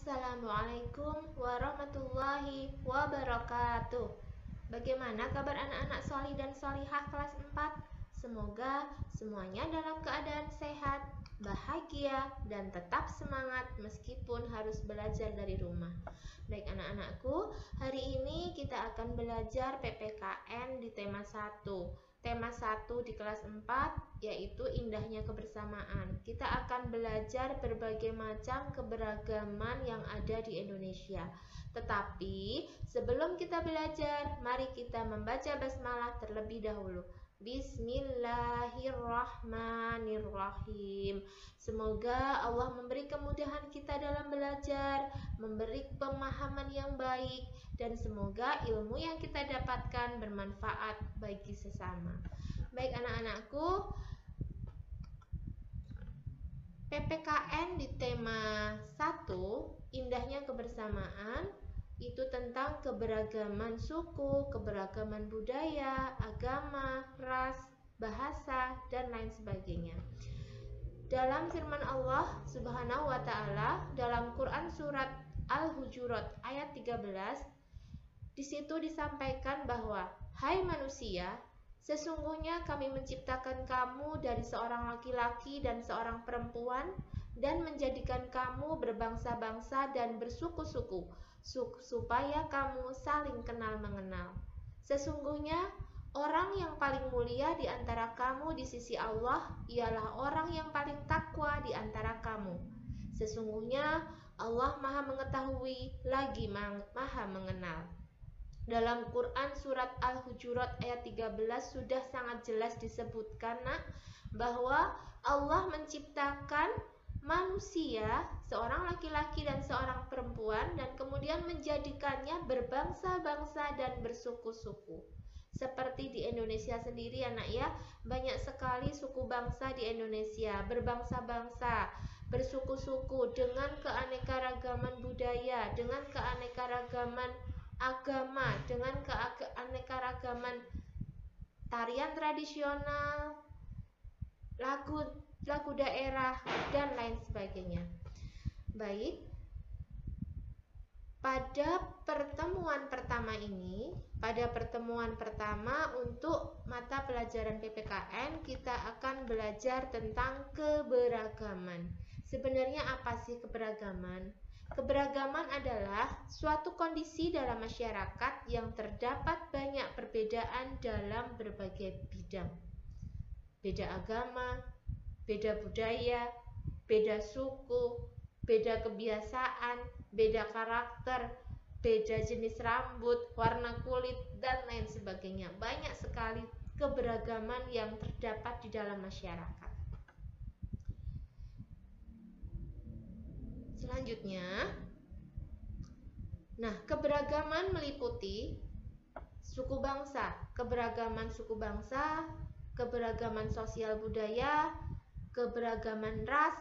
Assalamualaikum warahmatullahi wabarakatuh. Bagaimana kabar anak-anak solih dan solihah kelas 4? Semoga semuanya dalam keadaan sehat, bahagia, dan tetap semangat meskipun harus belajar dari rumah. Baik anak-anakku, hari ini kita akan belajar PPKN di tema 1. Tema 1 di kelas 4 yaitu indahnya kebersamaan. Kita akan belajar berbagai macam keberagaman yang ada di Indonesia. Tetapi sebelum kita belajar, mari kita membaca basmalah terlebih dahulu. Bismillahirrahmanirrahim. Semoga Allah memberi kemudahan kita dalam belajar, memberi pemahaman yang baik, dan semoga ilmu yang kita dapatkan bermanfaat bagi sesama. Baik anak-anakku, PPKN di tema 1, indahnya kebersamaan, itu tentang keberagaman suku, keberagaman budaya, agama, ras, bahasa, dan lain sebagainya. Dalam firman Allah Subhanahu wa taala dalam Quran surat Al-Hujurat ayat 13, di situ disampaikan bahwa, "Hai manusia, sesungguhnya kami menciptakan kamu dari seorang laki-laki dan seorang perempuan dan menjadikan kamu berbangsa-bangsa dan bersuku-suku supaya kamu saling kenal mengenal. Sesungguhnya orang yang paling mulia di antara kamu di sisi Allah ialah orang yang paling takwa di antara kamu. Sesungguhnya Allah Maha Mengetahui lagi Maha Mengenal." Dalam Quran surat Al-Hujurat ayat 13 sudah sangat jelas disebutkan bahwa Allah menciptakan manusia, seorang laki-laki dan seorang perempuan, dan kemudian menjadikannya berbangsa-bangsa dan bersuku-suku. Seperti di Indonesia sendiri anak ya, banyak sekali suku bangsa di Indonesia, berbangsa-bangsa, bersuku-suku dengan keanekaragaman budaya, dengan keanekaragaman agama, dengan keanekaragaman tarian tradisional, lagu daerah, dan lain sebagainya. Baik, pada pertemuan pertama untuk mata pelajaran PPKN, kita akan belajar tentang keberagaman. Sebenarnya apa sih keberagaman? Keberagaman adalah suatu kondisi dalam masyarakat yang terdapat banyak perbedaan dalam berbagai bidang. Beda agama, beda budaya, beda suku, beda kebiasaan, beda karakter, beda jenis rambut, warna kulit, dan lain sebagainya. Banyak sekali keberagaman yang terdapat di dalam masyarakat. Selanjutnya, keberagaman meliputi suku bangsa, keberagaman suku bangsa, keberagaman sosial budaya, keberagaman ras,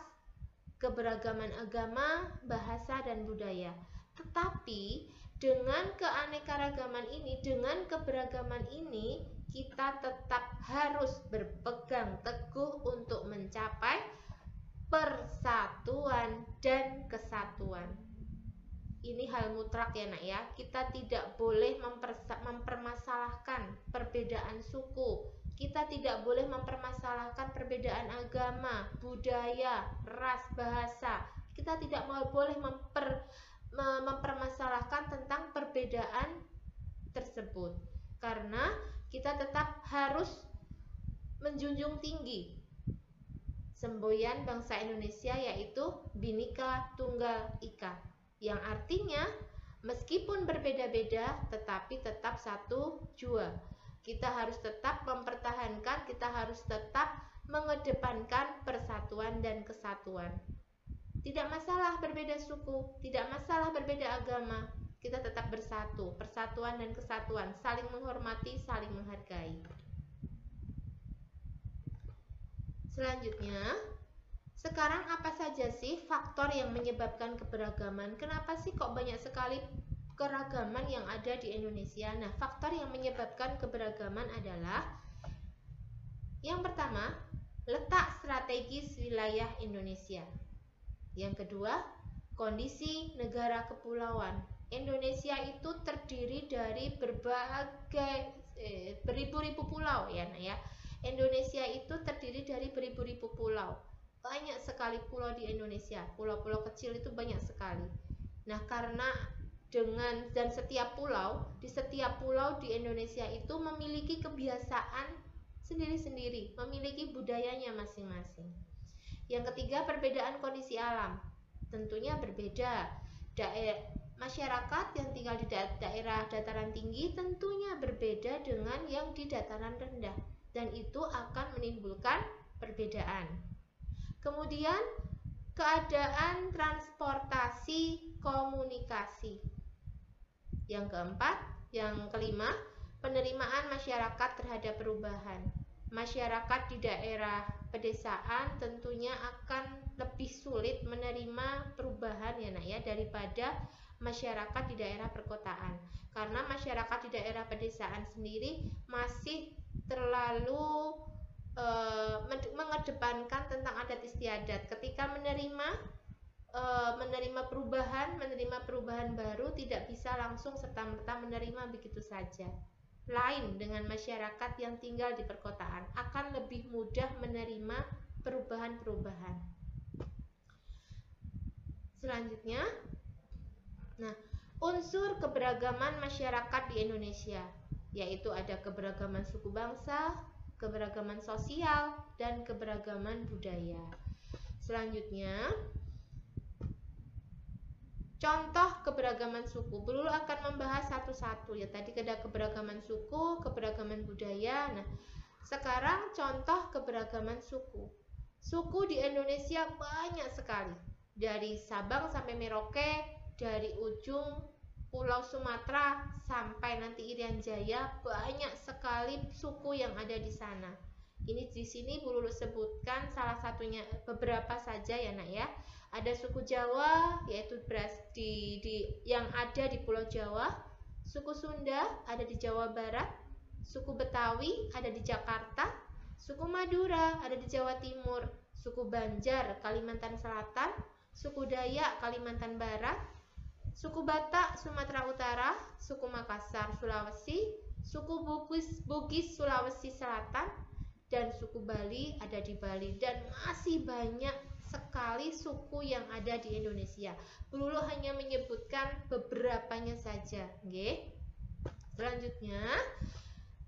keberagaman agama, bahasa, dan budaya. Tetapi dengan keanekaragaman ini, dengan keberagaman ini, kita tetap harus berpegang teguh untuk mencapai persatuan dan kesatuan. Ini hal mutlak ya nak ya. Kita tidak boleh mempermasalahkan perbedaan suku. Kita tidak boleh mempermasalahkan perbedaan agama, budaya, ras, bahasa. Kita tidak boleh mempermasalahkan tentang perbedaan tersebut. Karena kita tetap harus menjunjung tinggi semboyan bangsa Indonesia, yaitu Bhinneka Tunggal Ika, yang artinya meskipun berbeda-beda tetapi tetap satu jua. Kita harus tetap mempertahankan, kita harus tetap mengedepankan persatuan dan kesatuan. Tidak masalah berbeda suku, tidak masalah berbeda agama, kita tetap bersatu. Persatuan dan kesatuan, saling menghormati, saling menghargai. Selanjutnya, sekarang apa saja sih faktor yang menyebabkan keberagaman? Kenapa sih kok banyak sekali keragaman yang ada di Indonesia? Faktor yang menyebabkan keberagaman adalah yang pertama, letak strategis wilayah Indonesia. Yang kedua, Kondisi negara kepulauan. Indonesia itu terdiri dari berbagai beribu-ribu pulau ya, Nak ya. Indonesia itu terdiri dari beribu-ribu pulau. Banyak sekali pulau di Indonesia. Pulau-pulau kecil itu banyak sekali. Nah, karena dan setiap pulau di Indonesia itu memiliki kebiasaan sendiri-sendiri, memiliki budayanya masing-masing. Yang ketiga, perbedaan kondisi alam. Tentunya berbeda. Masyarakat yang tinggal di daerah dataran tinggi tentunya berbeda dengan yang di dataran rendah, dan itu akan menimbulkan perbedaan. Kemudian, keadaan transportasi komunikasi. Yang keempat, yang kelima, penerimaan masyarakat terhadap perubahan. Masyarakat di daerah pedesaan tentunya akan lebih sulit menerima perubahan ya, Nak ya, daripada masyarakat di daerah perkotaan. Karena masyarakat di daerah pedesaan sendiri masih terlalu mengedepankan tentang adat istiadat. Ketika menerima perubahan baru, tidak bisa langsung serta-merta menerima begitu saja. Lain dengan masyarakat yang tinggal di perkotaan, akan lebih mudah menerima perubahan-perubahan. Selanjutnya, nah, unsur keberagaman masyarakat di Indonesia, yaitu ada keberagaman suku bangsa, keberagaman sosial, dan keberagaman budaya. Selanjutnya, contoh keberagaman suku. Bu Lulu akan membahas satu-satu ya. Tadi ada keberagaman suku, keberagaman budaya. Nah, sekarang contoh keberagaman suku. Suku di Indonesia banyak sekali. Dari Sabang sampai Merauke, dari ujung Pulau Sumatera sampai nanti Irian Jaya, banyak sekali suku yang ada di sana. Ini di sini Bu Lulu sebutkan salah satunya, beberapa saja ya, Nak ya. Ada suku Jawa, yaitu yang ada di Pulau Jawa. Suku Sunda ada di Jawa Barat. Suku Betawi ada di Jakarta. Suku Madura ada di Jawa Timur. Suku Banjar Kalimantan Selatan. Suku Dayak Kalimantan Barat. Suku Batak Sumatera Utara. Suku Makassar Sulawesi. Suku Bugis Sulawesi Selatan. Dan suku Bali ada di Bali. Dan masih banyak sekali suku yang ada di Indonesia. Bu Lulu hanya menyebutkan beberapanya saja. Oke. Selanjutnya,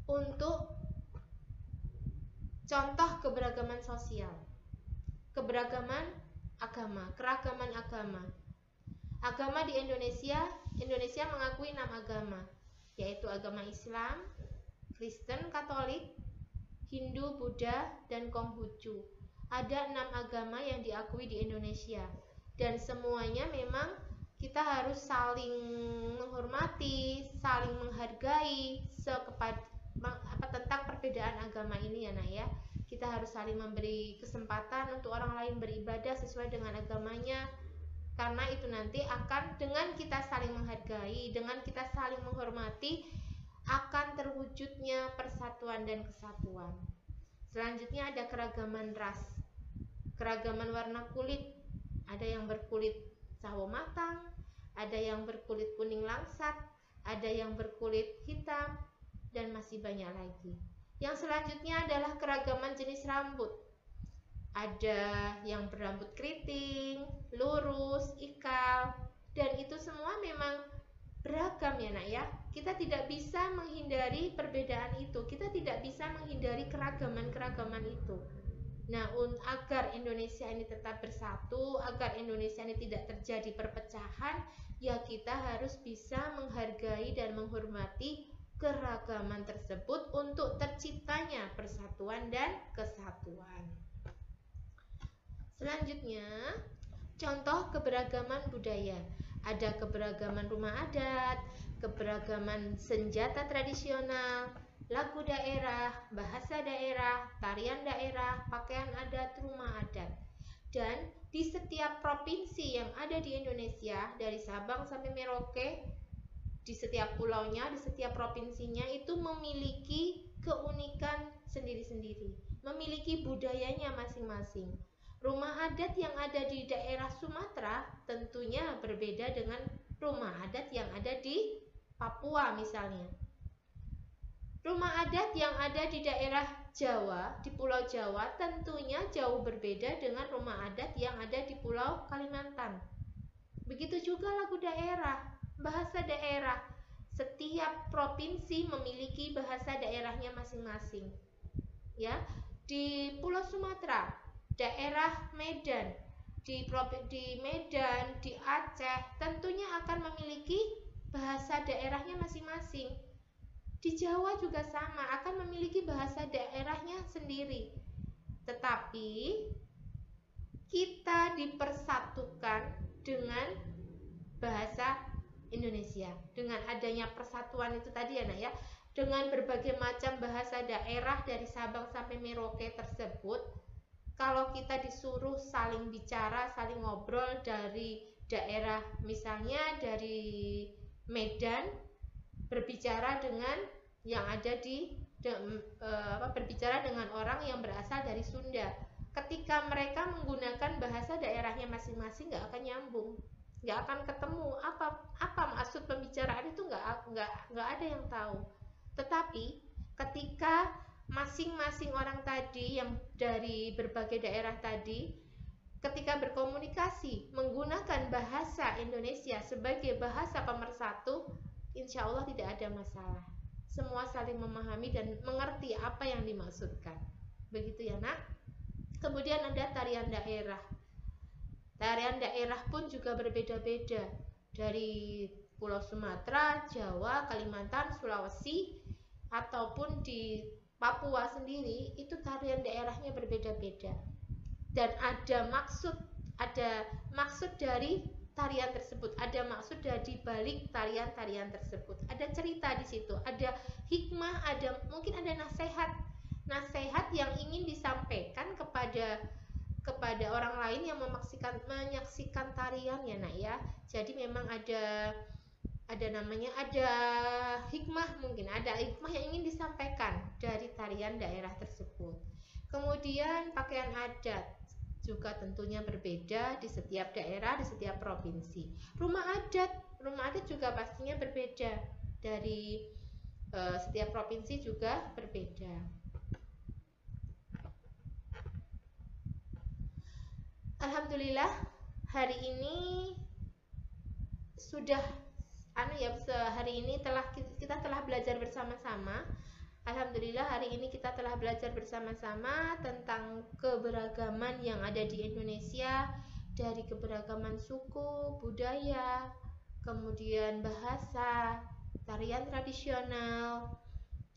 untuk contoh keberagaman sosial. Keberagaman agama, keragaman agama. Agama di Indonesia mengakui 6 agama, yaitu agama Islam, Kristen, Katolik, Hindu, Buddha, dan Konghucu. Ada 6 agama yang diakui di Indonesia, dan semuanya memang kita harus saling menghormati, saling menghargai tentang perbedaan agama ini ya, Nak ya. Kita harus saling memberi kesempatan untuk orang lain beribadah sesuai dengan agamanya, karena itu nanti akan, dengan kita saling menghargai, dengan kita saling menghormati, akan terwujudnya persatuan dan kesatuan. Selanjutnya ada keragaman ras. Keragaman warna kulit, ada yang berkulit sawo matang, ada yang berkulit kuning langsat, ada yang berkulit hitam, dan masih banyak lagi. Yang selanjutnya adalah keragaman jenis rambut. Ada yang berambut keriting, lurus, ikal, dan itu semua memang beragam ya, Nak ya. Kita tidak bisa menghindari perbedaan itu, kita tidak bisa menghindari keragaman-keragaman itu. Nah, agar Indonesia ini tetap bersatu, agar Indonesia ini tidak terjadi perpecahan, ya kita harus bisa menghargai dan menghormati keragaman tersebut untuk terciptanya persatuan dan kesatuan. Selanjutnya, contoh keberagaman budaya. Ada keberagaman rumah adat, keberagaman senjata tradisional, lagu daerah, bahasa daerah, tarian daerah, pakaian adat, rumah adat. Dan di setiap provinsi yang ada di Indonesia, dari Sabang sampai Merauke, di setiap pulaunya, di setiap provinsinya itu memiliki keunikan sendiri-sendiri, memiliki budayanya masing-masing. Rumah adat yang ada di daerah Sumatera tentunya berbeda dengan rumah adat yang ada di Papua misalnya. Rumah adat yang ada di daerah Jawa, di Pulau Jawa tentunya jauh berbeda dengan rumah adat yang ada di Pulau Kalimantan. Begitu juga lagu daerah, bahasa daerah. Setiap provinsi memiliki bahasa daerahnya masing-masing. Ya, di Pulau Sumatera, daerah Medan, di Medan, di Aceh tentunya akan memiliki bahasa daerahnya masing-masing. Di Jawa juga sama, akan memiliki bahasa daerahnya sendiri. Tetapi kita dipersatukan dengan bahasa Indonesia. Dengan adanya persatuan itu tadi ya, Nak ya. Dengan berbagai macam bahasa daerah dari Sabang sampai Merauke tersebut, kalau kita disuruh saling bicara, saling ngobrol dari daerah misalnya dari Medan berbicara dengan yang ada di berbicara dengan orang yang berasal dari Sunda. Ketika mereka menggunakan bahasa daerahnya masing-masing nggak akan nyambung, nggak akan ketemu apa maksud pembicaraan itu, nggak ada yang tahu. Tetapi ketika masing-masing orang tadi yang dari berbagai daerah tadi ketika berkomunikasi menggunakan bahasa Indonesia sebagai bahasa pemersatu, insya Allah tidak ada masalah. Semua saling memahami dan mengerti apa yang dimaksudkan. Begitu ya, Nak. Kemudian ada tarian daerah. Tarian daerah pun juga berbeda-beda. Dari Pulau Sumatera, Jawa, Kalimantan, Sulawesi, ataupun di Papua sendiri, itu tarian daerahnya berbeda-beda. Dan ada maksud dari tarian tersebut, ada maksud dari balik tarian-tarian tersebut, ada cerita di situ, ada hikmah, mungkin ada nasihat yang ingin disampaikan kepada orang lain yang menyaksikan tarian ya, Nak ya. Jadi memang ada hikmah, mungkin ada hikmah yang ingin disampaikan dari tarian daerah tersebut. Kemudian pakaian adat juga tentunya berbeda di setiap daerah, di setiap provinsi. Rumah adat juga pastinya berbeda dari setiap provinsi juga berbeda. Alhamdulillah hari ini kita telah belajar bersama-sama. Alhamdulillah hari ini kita telah belajar bersama-sama tentang keberagaman yang ada di Indonesia, dari keberagaman suku, budaya, kemudian bahasa, tarian tradisional,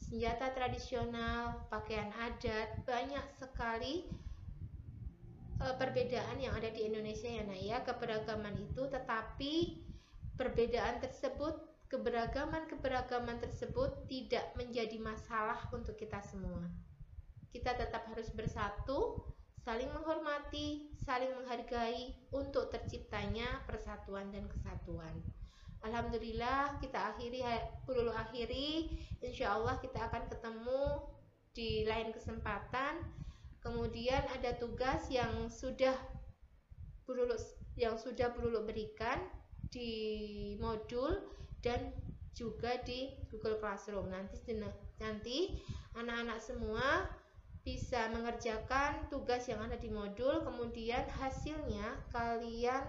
senjata tradisional, pakaian adat, banyak sekali perbedaan yang ada di Indonesia ya, Nak ya. Keberagaman itu, tetapi perbedaan tersebut, keberagaman tersebut tidak menjadi masalah untuk kita semua. Kita tetap harus bersatu, saling menghormati, saling menghargai untuk terciptanya persatuan dan kesatuan. Alhamdulillah kita akhiri, insya Allah kita akan ketemu di lain kesempatan. Kemudian ada tugas yang sudah Bu Lulu berikan di modul dan juga di Google Classroom. Nanti anak-anak semua bisa mengerjakan tugas yang ada di modul, kemudian hasilnya kalian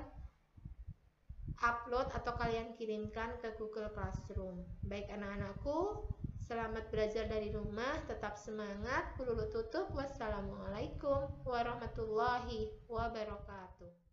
upload atau kalian kirimkan ke Google Classroom. Baik anak-anakku, selamat belajar dari rumah, tetap semangat. Bu Lulu tutup. Wassalamualaikum warahmatullahi wabarakatuh.